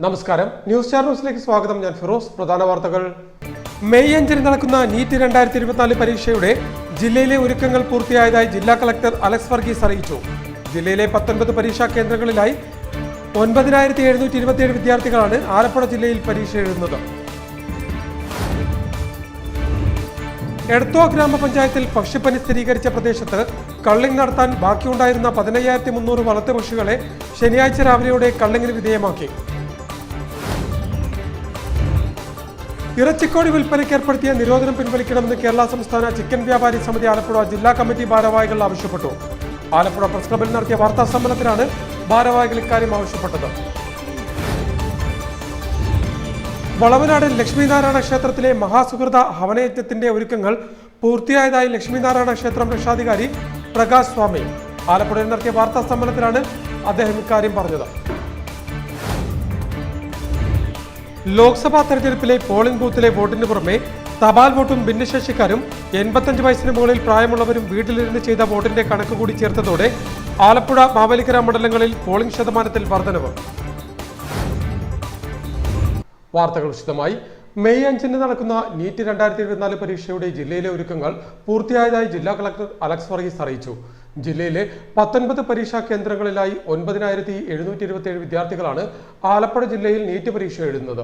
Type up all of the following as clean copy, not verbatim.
നമസ്കാരം, ന്യൂസ് ചാനലിലേക്ക് സ്വാഗതം. ഞാൻ ഫിറോസ്. പ്രധാന വാർത്തകൾ. മെയ് 5 നടക്കുന്ന നീറ്റ് 2024 പരീക്ഷയുടെ ജില്ലയിലെ ഒരുക്കങ്ങൾ പൂർത്തിയായതായി ജില്ലാ കളക്ടർ അലക്സ് വർഗീസ് അറിയിച്ചു. ജില്ലയിലെ 19 പരീക്ഷാ കേന്ദ്രങ്ങളിലായി 9727 വിദ്യാർത്ഥികളാണ് ആലപ്പുഴ ജില്ലയിൽ പരീക്ഷ എഴുതുന്നത്. എടത്വ ഗ്രാമപഞ്ചായത്തിൽ പക്ഷിപ്പനി സ്ഥിരീകരിച്ച പ്രദേശത്ത് കള്ളിംഗ് നടത്താൻ ബാക്കിയുണ്ടായിരുന്ന 15300 വളർത്തുപക്ഷികളെ ശനിയാഴ്ച രാവിലെയോടെ കള്ളിങ്ങിന് വിധേയമാക്കി. ഇറച്ചിക്കോഴി വിൽപ്പനയ്ക്ക് ഏർപ്പെടുത്തിയ നിരോധനം പിൻവലിക്കണമെന്ന് കേരള സംസ്ഥാന ചിക്കൻ വ്യാപാരി സമിതി ആലപ്പുഴ ജില്ലാ കമ്മിറ്റി ഭാരവാഹികൾ ആവശ്യപ്പെട്ടു. ആലപ്പുഴ പ്രസ് ക്ലബിൽ നടത്തിയ വാർത്താ സമ്മേളനത്തിലാണ് ഭാരവാഹികൾ ഇക്കാര്യം ആവശ്യപ്പെട്ടത്. വളവനാട് ലക്ഷ്മീനാരായണ ക്ഷേത്രത്തിലെ മഹാസുഹൃത ഹവനയജ്ഞത്തിന്റെ ഒരുക്കങ്ങൾ പൂർത്തിയായതായി ലക്ഷ്മീനാരായണ ക്ഷേത്രം രക്ഷാധികാരി പ്രകാശ് സ്വാമി ആലപ്പുഴയിൽ നടത്തിയ വാർത്താ സമ്മേളനത്തിലാണ് അദ്ദേഹം ഇക്കാര്യം പറഞ്ഞത്. ലോക്സഭാ തെരഞ്ഞെടുപ്പിലെ പോളിംഗ് ബൂത്തിലെ വോട്ടിന് പുറമെ തപാൽ വോട്ടും ഭിന്നശേഷിക്കാരും 85 വയസ്സിന് മുകളിൽ പ്രായമുള്ളവരും വീട്ടിലിരുന്ന് ചെയ്ത വോട്ടിന്റെ കണക്ക് കൂടി ചേർത്തതോടെ ആലപ്പുഴ മാവേലിക്കര മണ്ഡലങ്ങളിൽ പോളിംഗ് ശതമാനത്തിൽ വർധനവ്. വാർത്തകൾ വിശദമായി. മെയ് 5 നടക്കുന്ന നീറ്റ് 2024 പരീക്ഷയുടെ ജില്ലയിലെ ഒരുക്കങ്ങൾ പൂർത്തിയായതായി ജില്ലാ കളക്ടർ അലക്സ് വർഗീസ് അറിയിച്ചു. ജില്ലയിലെ 19 പരീക്ഷാ കേന്ദ്രങ്ങളിലായി 9727 വിദ്യാർത്ഥികളാണ് ആലപ്പുഴ ജില്ലയിൽ നീറ്റ് പരീക്ഷ എഴുതുന്നത്.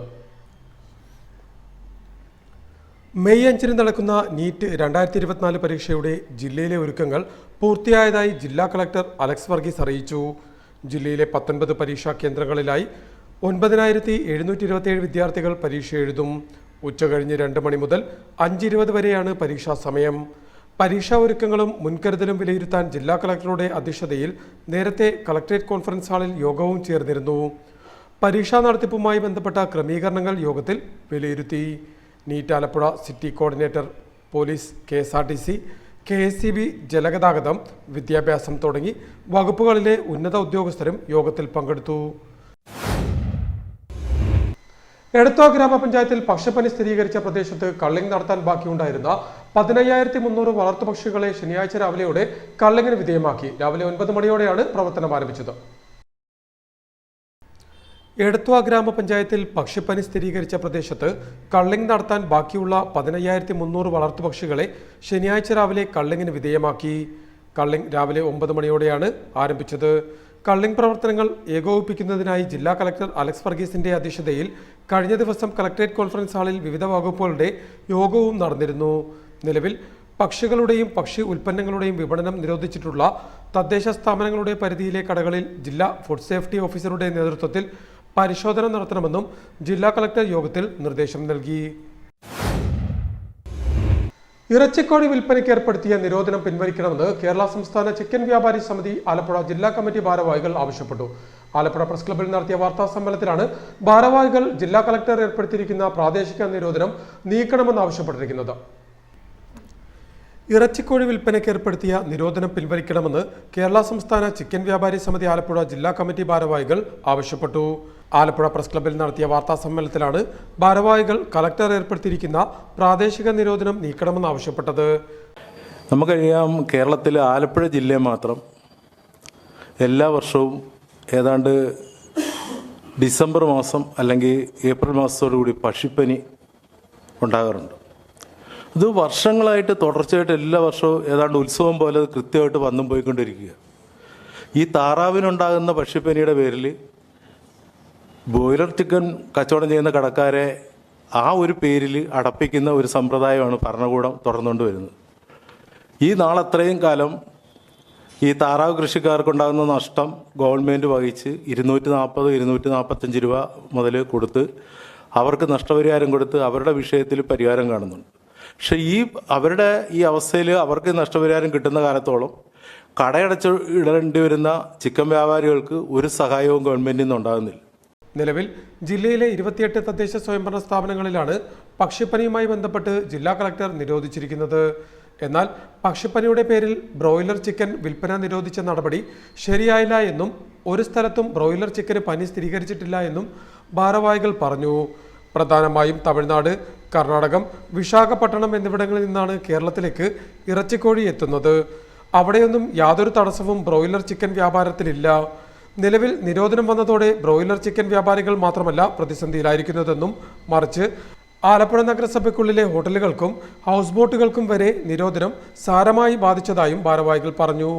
മെയ് 5 നടക്കുന്ന നീറ്റ് 2024 പരീക്ഷയുടെ ജില്ലയിലെ ഒരുക്കങ്ങൾ പൂർത്തിയായതായി ജില്ലാ കളക്ടർ അലക്സ് വർഗീസ് അറിയിച്ചു. ജില്ലയിലെ 19 പരീക്ഷാ കേന്ദ്രങ്ങളിലായി 9727 വിദ്യാർത്ഥികൾ പരീക്ഷ എഴുതും. ഉച്ചകഴിഞ്ഞ് 2 മണി മുതൽ 5:20 വരെയാണ് പരീക്ഷാ സമയം. പരീക്ഷാ ഒരുക്കങ്ങളും മുൻകരുതലും വിലയിരുത്താൻ ജില്ലാ കളക്ടറുടെ അധ്യക്ഷതയിൽ നേരത്തെ കളക്ടറേറ്റ് കോൺഫറൻസ് ഹാളിൽ യോഗവും ചേർന്നിരുന്നു. പരീക്ഷാ നടത്തിപ്പുമായി ബന്ധപ്പെട്ട ക്രമീകരണങ്ങൾ യോഗത്തിൽ വിലയിരുത്തി. NEET Alappuzha city coordinator, police, KSRTC, KSCB, ജലഗതാഗതം, വിദ്യാഭ്യാസം തുടങ്ങി വകുപ്പുകളിലെ ഉന്നത ഉദ്യോഗസ്ഥരും യോഗത്തിൽ പങ്കെടുത്തു. എടത്വ ഗ്രാമപഞ്ചായത്തിൽ പക്ഷിപ്പനി സ്ഥിരീകരിച്ച പ്രദേശത്ത് കള്ളിംഗ് നടത്താൻ ബാക്കിയുണ്ടായിരുന്ന 15300 വളർത്തുപക്ഷികളെ ശനിയാഴ്ച രാവിലെയോടെ കള്ളിങ്ങിന് വിധേയമാക്കി. രാവിലെ 9 മണിയോടെയാണ് പ്രവർത്തനം ആരംഭിച്ചത്. എടത്വ ഗ്രാമപഞ്ചായത്തിൽ പക്ഷിപ്പനി സ്ഥിരീകരിച്ച പ്രദേശത്ത് കള്ളിംഗ് നടത്താൻ ബാക്കിയുള്ള 15300 വളർത്തുപക്ഷികളെ ശനിയാഴ്ച രാവിലെ കള്ളിങ്ങിന് വിധേയമാക്കി. കള്ളിംഗ് രാവിലെ 9 മണിയോടെയാണ് ആരംഭിച്ചത്. കള്ളിംഗ് പ്രവർത്തനങ്ങൾ ഏകോപിപ്പിക്കുന്നതിനായി ജില്ലാ കളക്ടർ അലക്സ് വർഗീസിന്റെ അധ്യക്ഷതയിൽ കഴിഞ്ഞ ദിവസം കളക്ടറേറ്റ് കോൺഫറൻസ് ഹാളിൽ വിവിധ വകുപ്പുകളുടെ യോഗവും നടന്നിരുന്നു. നിലവിൽ പക്ഷികളുടെയും പക്ഷി ഉൽപ്പന്നങ്ങളുടെയും വിപണനം നിരോധിച്ചിട്ടുള്ള തദ്ദേശ സ്ഥാപനങ്ങളുടെ പരിധിയിലെ കടകളിൽ ജില്ലാ ഫുഡ് സേഫ്റ്റി ഓഫീസറുടെ നേതൃത്വത്തിൽ പരിശോധന നടത്തണമെന്നും ജില്ലാ കളക്ടർ യോഗത്തിൽ നിർദ്ദേശം നൽകി. ഇറച്ചിക്കോഴി വിൽപ്പനയ്ക്ക് ഏർപ്പെടുത്തിയ നിരോധനം പിൻവലിക്കണമെന്ന് കേരള സംസ്ഥാന ചിക്കൻ വ്യാപാരി സമിതി ആലപ്പുഴ ജില്ലാ കമ്മിറ്റി ഭാരവാഹികൾ ആവശ്യപ്പെട്ടു. ആലപ്പുഴ പ്രസ് ക്ലബിൽ നടത്തിയ വാർത്താ സമ്മേളനത്തിലാണ് ഭാരവാഹികൾ ജില്ലാ കളക്ടർ ഏർപ്പെടുത്തിയിരിക്കുന്ന പ്രാദേശിക നിരോധനം നീക്കണമെന്ന് ആവശ്യപ്പെട്ടിരിക്കുന്നത്. ഇറച്ചിക്കോഴി വിൽപ്പനയ്ക്ക് ഏർപ്പെടുത്തിയ നിരോധനം പിൻവലിക്കണമെന്ന് കേരള സംസ്ഥാന ചിക്കൻ വ്യാപാരി സമിതി ആലപ്പുഴ ജില്ലാ കമ്മിറ്റി ഭാരവാഹികൾ ആവശ്യപ്പെട്ടു. ആലപ്പുഴ പ്രസ് ക്ലബിൽ നടത്തിയ വാർത്താ സമ്മേളനത്തിലാണ് ഭാരവാഹികൾ കളക്ടർ ഏർപ്പെടുത്തിയിരിക്കുന്ന പ്രാദേശിക നിരോധനം നീക്കണമെന്ന് ആവശ്യപ്പെട്ടത്. നമുക്കറിയാം, കേരളത്തിലെ ആലപ്പുഴ ജില്ലയിൽ മാത്രം എല്ലാ വർഷവും ഏതാണ്ട് ഡിസംബർ മാസം അല്ലെങ്കിൽ ഏപ്രിൽ മാസത്തോടുകൂടി പക്ഷിപ്പനി ഉണ്ടാകാറുണ്ട്. ഇത് വർഷങ്ങളായിട്ട് തുടർച്ചയായിട്ട് എല്ലാ വർഷവും ഏതാണ്ട് ഉത്സവം പോലെ കൃത്യമായിട്ട് വന്നും പോയിക്കൊണ്ടിരിക്കുക. ഈ താറാവിനുണ്ടാകുന്ന പക്ഷിപ്പനിയുടെ പേരിൽ ബോയിലർ ചിക്കൻ കച്ചവടം ചെയ്യുന്ന കടക്കാരെ ആ ഒരു പേരിൽ അടപ്പിക്കുന്ന ഒരു സമ്പ്രദായമാണ് ഭരണകൂടം തുടർന്നുകൊണ്ട് വരുന്നത്. ഈ നാളത്രയും കാലം ഈ താറാവ് കൃഷിക്കാർക്കുണ്ടാകുന്ന നഷ്ടം ഗവൺമെൻറ് വഹിച്ച് 240-245 രൂപ മുതൽ കൊടുത്ത് അവർക്ക് നഷ്ടപരിഹാരം കൊടുത്ത് അവരുടെ വിഷയത്തിൽ പരിഹാരം കാണുന്നുണ്ട്. പക്ഷെ അവരുടെ ഈ അവസ്ഥയിൽ അവർക്ക് നഷ്ടപരിഹാരം കിട്ടുന്ന കാലത്തോളം കടയടച്ച് ഇടേണ്ടി വരുന്ന ചിക്കൻ വ്യാപാരികൾക്ക് ഒരു സഹായവും ഗവൺമെൻറ്റിൽ നിന്ന് ഉണ്ടാകുന്നില്ല. നിലവിൽ ജില്ലയിലെ 28 തദ്ദേശ സ്വയംഭരണ സ്ഥാപനങ്ങളിലാണ് പക്ഷിപ്പനിയുമായി ബന്ധപ്പെട്ട് ജില്ലാ കളക്ടർ നിരോധിച്ചിരിക്കുന്നത്. എന്നാൽ പക്ഷിപ്പനിയുടെ പേരിൽ ബ്രോയിലർ ചിക്കൻ വിൽപ്പന നിരോധിച്ച നടപടി ശരിയായില്ല എന്നും ഒരു സ്ഥലത്തും ബ്രോയിലർ ചിക്കന് പനി സ്ഥിരീകരിച്ചിട്ടില്ല എന്നും ഭാരവാഹികൾ പറഞ്ഞു. പ്രധാനമായും തമിഴ്നാട്, കർണാടകം, വിശാഖപട്ടണം എന്നിവിടങ്ങളിൽ നിന്നാണ് കേരളത്തിലേക്ക് ഇറച്ചിക്കോഴി എത്തുന്നത്. അവിടെയൊന്നും യാതൊരു തടസ്സവും ബ്രോയിലർ ചിക്കൻ വ്യാപാരത്തിലില്ല. നിലവിൽ നിരോധനം വന്നതോടെ ബ്രോയിലർ ചിക്കൻ വ്യാപാരികൾ മാത്രമല്ല പ്രതിസന്ധിയിലായിരിക്കുന്നതെന്നും മറിച്ച് ആലപ്പുഴ നഗരസഭയ്ക്കുള്ളിലെ ഹോട്ടലുകൾക്കും ഹൗസ് ബോട്ടുകൾക്കും വരെ നിരോധനം സാരമായി ബാധിച്ചതായും ഭാരവാഹികൾ പറഞ്ഞു.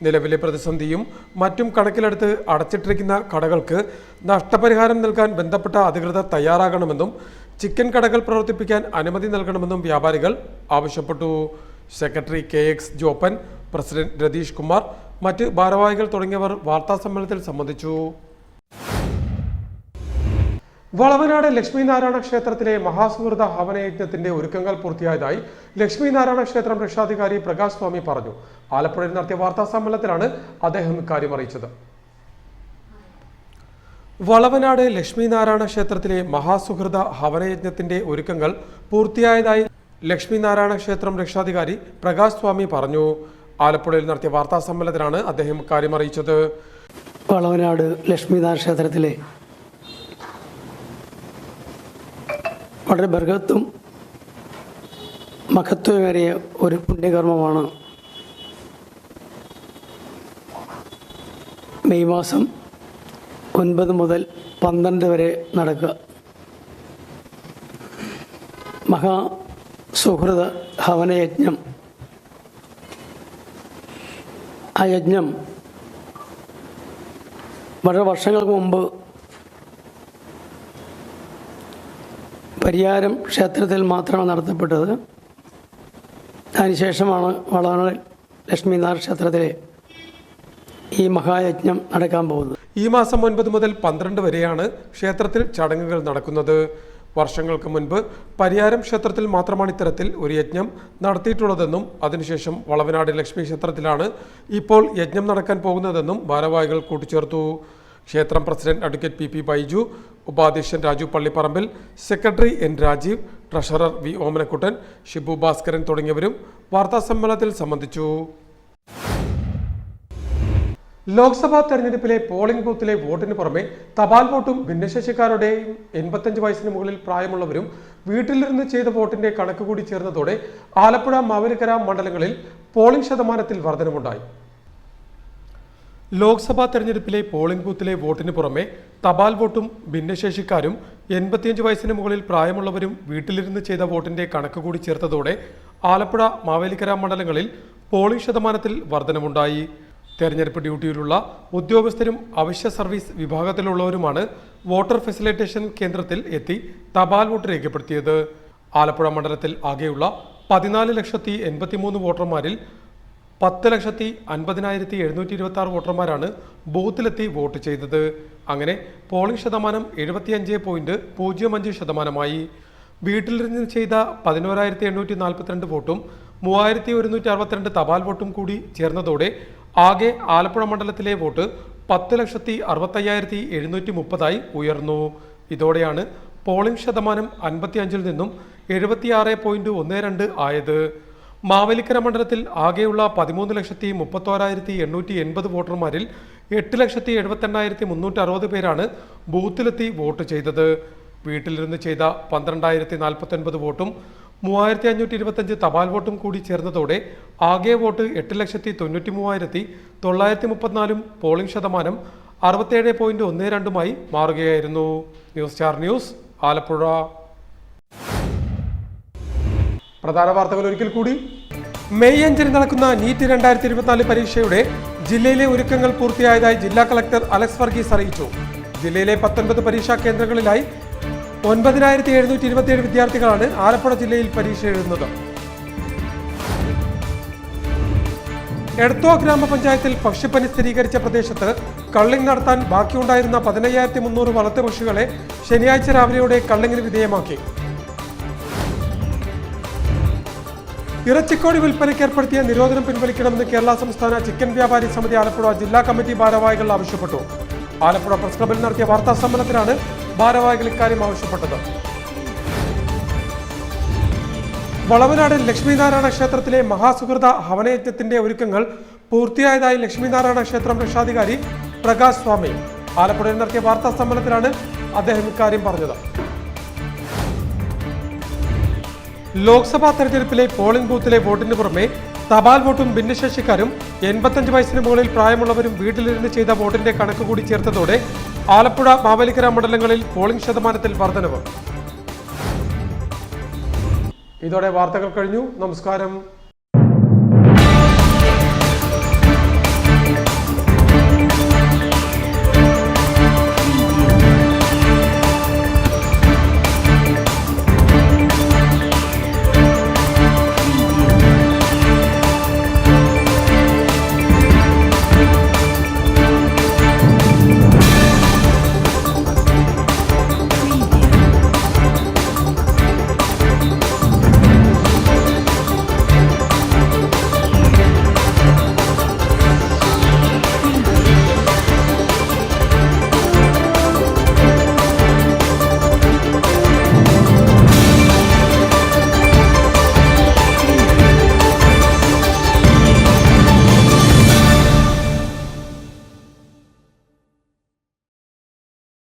നിലവിലെ പ്രതിസന്ധിയും മറ്റും കണക്കിലെടുത്ത് അടച്ചിട്ടിരിക്കുന്ന കടകൾക്ക് നഷ്ടപരിഹാരം നൽകാൻ ബന്ധപ്പെട്ട അധികൃതർ തയ്യാറാകണമെന്നും ചിക്കൻ കടകൾ പ്രവർത്തിപ്പിക്കാൻ അനുമതി നൽകണമെന്നും വ്യാപാരികൾ ആവശ്യപ്പെട്ടു. Secretary KX Joppan, president Ratheesh Kumar, മറ്റ് ഭാരവാഹികൾ തുടങ്ങിയവർ വാർത്താസമ്മേളനത്തിൽ സംബന്ധിച്ചു. വളവനാട് ലക്ഷ്മിനാരായണ ക്ഷേത്രത്തിലെ മഹാസുഹൃത ഹവനയജ്ഞത്തിന്റെ ഒരുക്കങ്ങൾ പൂർത്തിയായതായി ലക്ഷ്മിനാരായണ ക്ഷേത്രം രക്ഷാധികാരി പ്രകാശ് സ്വാമി പറഞ്ഞു. ആലപ്പുഴയിൽ നടത്തിയ വാർത്താ സമ്മേളനത്തിലാണ് അദ്ദേഹം ഇക്കാര്യം അറിയിച്ചത്. വളവനാട് ലക്ഷ്മിനാരായണ ക്ഷേത്രത്തിലെ മഹാസുഹൃത ഹവനയജ്ഞത്തിന്റെ ഒരുക്കങ്ങൾ പൂർത്തിയായതായി ലക്ഷ്മിനാരായണ ക്ഷേത്രം രക്ഷാധികാരി പ്രകാശ് സ്വാമി പറഞ്ഞു. ആലപ്പുഴയിൽ നടത്തിയ വാർത്താ സമ്മേളനത്തിലാണ് അദ്ദേഹം ഇക്കാര്യം അറിയിച്ചത്. വളവനാട് ലക്ഷ്മിനാരായണ ക്ഷേത്രത്തിലെ വളരെ ബൃഹത്തും മഹത്വമേറിയ ഒരു പുണ്യകർമ്മമാണ് മെയ് മാസം 9 മുതൽ 12 വരെ നടക്കുക. മഹാസുഹൃത ഹവനയജ്ഞം. ആ യജ്ഞം വളരെ വർഷങ്ങൾക്ക് മുമ്പ് പരിയാരം ക്ഷേത്രത്തിൽ മാത്രമാണ് നടത്തപ്പെട്ടത്. അതിനുശേഷമാണ് വളവനാട് ലക്ഷ്മിനാരായണ ക്ഷേത്രത്തിലെ ഈ മഹായജ്ഞം നടക്കാൻ പോകുന്നത്. ഈ മാസം 9 മുതൽ 12 വരെയാണ് ക്ഷേത്രത്തിൽ ചടങ്ങുകൾ നടക്കുന്നത്. വർഷങ്ങൾക്ക് മുൻപ് പരിയാരം ക്ഷേത്രത്തിൽ മാത്രമാണ് ഇത്തരത്തിൽ ഒരു യജ്ഞം നടത്തിയിട്ടുള്ളതെന്നും അതിനുശേഷം വളവനാട് ലക്ഷ്മി ക്ഷേത്രത്തിലാണ് ഇപ്പോൾ യജ്ഞം നടക്കാൻ പോകുന്നതെന്നും ഭാരവാഹികൾ കൂട്ടിച്ചേർത്തു. ക്ഷേത്രം പ്രസിഡന്റ് അഡ്വക്കേറ്റ് PP ബൈജു, ഉപാധ്യക്ഷൻ Raju Pallipparambil, secretary N Rajeev, treasurer V Omanakuttan, Shibu Bhaskaran തുടങ്ങിയവരും വാർത്താസമ്മേളനത്തിൽ സംബന്ധിച്ചു. ലോക്സഭാ തെരഞ്ഞെടുപ്പിലെ പോളിംഗ് ബൂത്തിലെ വോട്ടിന് പുറമെ തപാൽ വോട്ടും ഭിന്നശേഷിക്കാരുടെയും 85 വയസ്സിന് മുകളിൽ പ്രായമുള്ളവരും വീട്ടിലിരുന്ന് ചെയ്ത വോട്ടിന്റെ കണക്ക് കൂടി ചേർന്നതോടെ ആലപ്പുഴ മാവേലിക്കര മണ്ഡലങ്ങളിൽ പോളിംഗ് ശതമാനത്തിൽ വർധനവുണ്ടായി. ലോക്സഭാ തെരഞ്ഞെടുപ്പിലെ പോളിംഗ് ബൂത്തിലെ വോട്ടിന് പുറമെ തപാൽ വോട്ടും ഭിന്നശേഷിക്കാരും 85 വയസ്സിന് മുകളിൽ പ്രായമുള്ളവരും വീട്ടിലിരുന്ന് ചെയ്ത വോട്ടിന്റെ കണക്ക് കൂടി ചേർത്തതോടെ ആലപ്പുഴ മാവേലിക്കര മണ്ഡലങ്ങളിൽ പോളിംഗ് ശതമാനത്തിൽ വർധനവുണ്ടായി. തെരഞ്ഞെടുപ്പ് ഡ്യൂട്ടിയിലുള്ള ഉദ്യോഗസ്ഥരും അവശ്യ സർവീസ് വിഭാഗത്തിലുള്ളവരുമാണ് വോട്ടർ ഫെസിലിറ്റേഷൻ കേന്ദ്രത്തിൽ എത്തി തപാൽ വോട്ട് രേഖപ്പെടുത്തിയത്. ആലപ്പുഴ മണ്ഡലത്തിൽ ആകെയുള്ള 14,83,000 വോട്ടർമാരിൽ 10,50,726 വോട്ടർമാരാണ് ബൂത്തിലെത്തി വോട്ട് ചെയ്തത്. അങ്ങനെ പോളിംഗ് ശതമാനം 75.05%. വീട്ടിലിരുന്ന് ചെയ്ത 11,842 വോട്ടും 3,162 തപാൽ വോട്ടും കൂടി ചേർന്നതോടെ ആകെ ആലപ്പുഴ മണ്ഡലത്തിലെ വോട്ട് 10,65,730 ഉയർന്നു. ഇതോടെയാണ് പോളിംഗ് ശതമാനം 55-ൽ നിന്നും 76.12 ആയത്. മാവേലിക്കര മണ്ഡലത്തിൽ ആകെയുള്ള 13,31,880 വോട്ടർമാരിൽ 8,78,360 പേരാണ് ബൂത്തിലെത്തി വോട്ട് ചെയ്തത്. വീട്ടിലിരുന്ന് ചെയ്ത 12,049 വോട്ടും 3,525 തപാൽ വോട്ടും കൂടി ചേർന്നതോടെ ആകെ വോട്ട് 8,93,934 പോളിംഗ് ശതമാനം 67.12 മാറുകയായിരുന്നു. News star news, Alappuzha. പ്രധാന വാർത്തകൾ ഒരിക്കൽ കൂടി. മെയ് 5 നടക്കുന്ന നീറ്റ് 2024 പരീക്ഷയുടെ ജില്ലയിലെ ഒരുക്കങ്ങൾ പൂർത്തിയായതായി ജില്ലാ കളക്ടർ അലക്സ് വർഗീസ് അറിയിച്ചു. ജില്ലയിലെ 19 പരീക്ഷാ കേന്ദ്രങ്ങളിലായി 9,727 വിദ്യാർത്ഥികളാണ് ആലപ്പുഴ ജില്ലയിൽ പരീക്ഷ എഴുതുന്നത്. എടത്വ ഗ്രാമപഞ്ചായത്തിൽ പക്ഷിപ്പനി സ്ഥിരീകരിച്ച പ്രദേശത്ത് കള്ളിംഗ് നടത്താൻ ബാക്കിയുണ്ടായിരുന്ന 15,300 വളർത്തുപക്ഷികളെ ശനിയാഴ്ച രാവിലെയോടെ കള്ളിങ്ങിന് വിധേയമാക്കി. ഇറച്ചിക്കോഴി വിൽപ്പനയ്ക്ക് ഏർപ്പെടുത്തിയ നിരോധനം പിൻവലിക്കണമെന്ന് കേരള സംസ്ഥാന ചിക്കൻ വ്യാപാരി സമിതി ആലപ്പുഴ ജില്ലാ കമ്മിറ്റി ഭാരവാഹികൾ ആവശ്യപ്പെട്ടു. ആലപ്പുഴ പ്രസ് ക്ലബിൽ നടത്തിയ വാർത്താ സമ്മേളനത്തിലാണ് ഭാരവാഹികൾ ഇക്കാര്യം ആവശ്യപ്പെട്ടത്. വളവനാട് ലക്ഷ്മിനാരായണ ക്ഷേത്രത്തിലെ മഹാസുഹൃത ഹവനയജ്ഞത്തിന്റെ ഒരുക്കങ്ങൾ പൂർത്തിയായതായി ലക്ഷ്മിനാരായണ ക്ഷേത്രം രക്ഷാധികാരി പ്രകാശ് സ്വാമി ആലപ്പുഴയിൽ നടത്തിയ വാർത്താ സമ്മേളനത്തിലാണ് അദ്ദേഹം ഇക്കാര്യം പറഞ്ഞത്. ലോക്സഭാ തെരഞ്ഞെടുപ്പിലെ പോളിംഗ് ബൂത്തിലെ വോട്ടിന് പുറമെ തപാൽ വോട്ടും ഭിന്നശേഷിക്കാരും 85 വയസ്സിന് മുകളിൽ പ്രായമുള്ളവരും വീട്ടിലിരുന്ന് ചെയ്ത വോട്ടിന്റെ കണക്ക് കൂടി ചേർത്തതോടെ ആലപ്പുഴ മാവേലിക്കര മണ്ഡലങ്ങളിൽ പോളിംഗ് ശതമാനത്തിൽ വർധനവ്. ഇതോടെ വാർത്തകൾ കഴിഞ്ഞു. നമസ്കാരം.